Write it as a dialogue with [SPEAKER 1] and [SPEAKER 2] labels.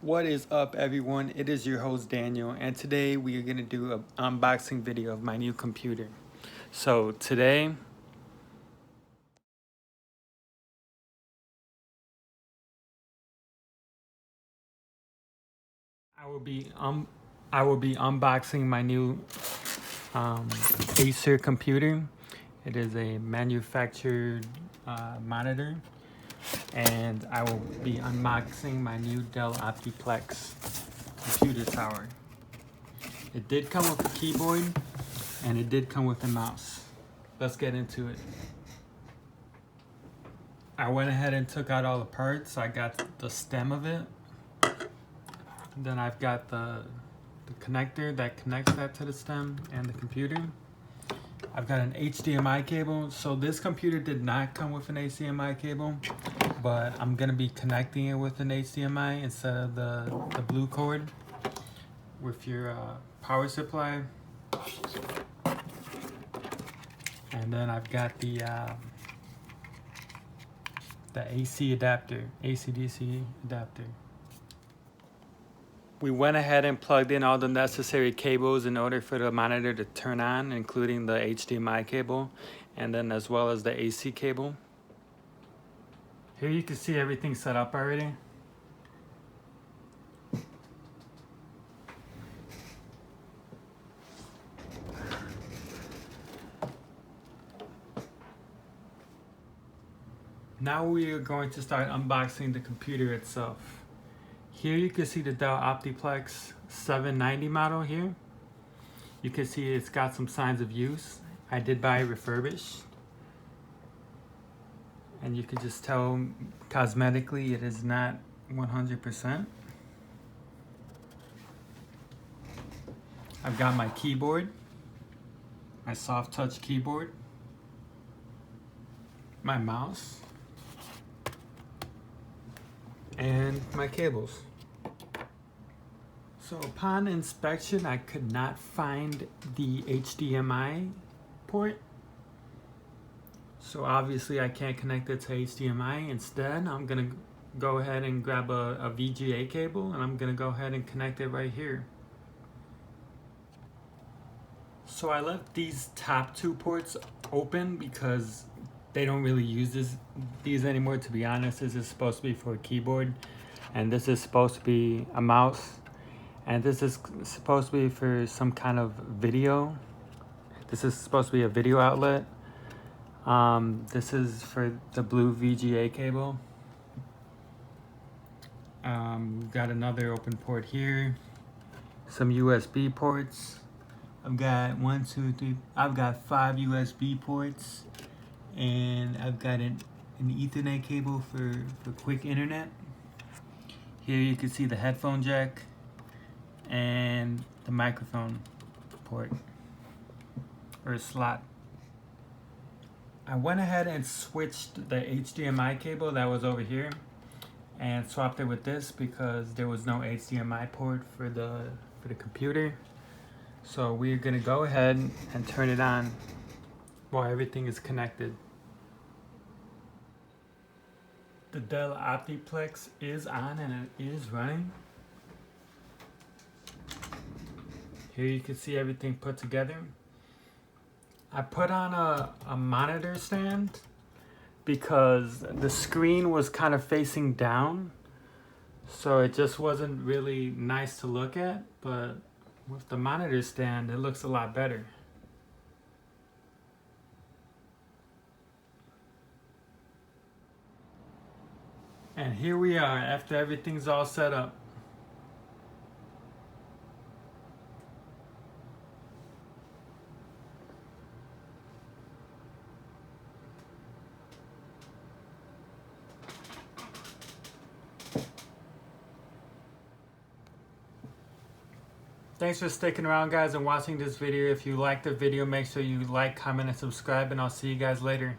[SPEAKER 1] What is up, everyone? It is your host Daniel, and today we are going to do an unboxing video of my new computer. So today I will be unboxing my new Acer computer. It is a manufactured monitor, and I will be unboxing my new Dell Optiplex computer tower. It did come with a keyboard, and it did come with a mouse. Let's get into it. I went ahead and took out all the parts. I got the stem of it. Then I've got the connector that connects that to the stem and the computer. I've got an HDMI cable. So this computer did not come with an HDMI cable, but I'm gonna be connecting it with an HDMI instead of the blue cord with your power supply. And then I've got the AC adapter, AC/DC adapter. We went ahead and plugged in all the necessary cables in order for the monitor to turn on, including the HDMI cable, and then as well as the AC cable. Here you can see everything set up already. Now we are going to start unboxing the computer itself. Here you can see the Dell Optiplex 790 model here. You can see it's got some signs of use. I did buy it refurbished. And you can just tell cosmetically it is not 100%. I've got my keyboard, my soft touch keyboard, my mouse, and my cables. So upon inspection, I could not find the HDMI port. So obviously I can't connect it to HDMI. Instead, I'm gonna go ahead and grab a VGA cable, and I'm gonna go ahead and connect it right here. So I left these top two ports open because they don't really use these anymore, to be honest. This is supposed to be for a keyboard, and this is supposed to be a mouse, and this is supposed to be for some kind of video. This is supposed to be a video outlet. This is for the blue VGA cable. We've got another open port here, some USB ports. I've got 5 USB ports, and I've got an Ethernet cable for quick internet. Here you can see the headphone jack and the microphone port or slot. I went ahead and switched the HDMI cable that was over here and swapped it with this because there was no HDMI port for the computer. So we're gonna go ahead and turn it on while everything is connected. The Dell Optiplex is on and it is running. Here you can see everything put together. I put on a monitor stand because the screen was kind of facing down, so it just wasn't really nice to look at, but with the monitor stand it looks a lot better. And here we are after everything's all set up. Thanks for sticking around, guys, and watching this video. If you liked the video, make sure you like, comment, and subscribe, and I'll see you guys later.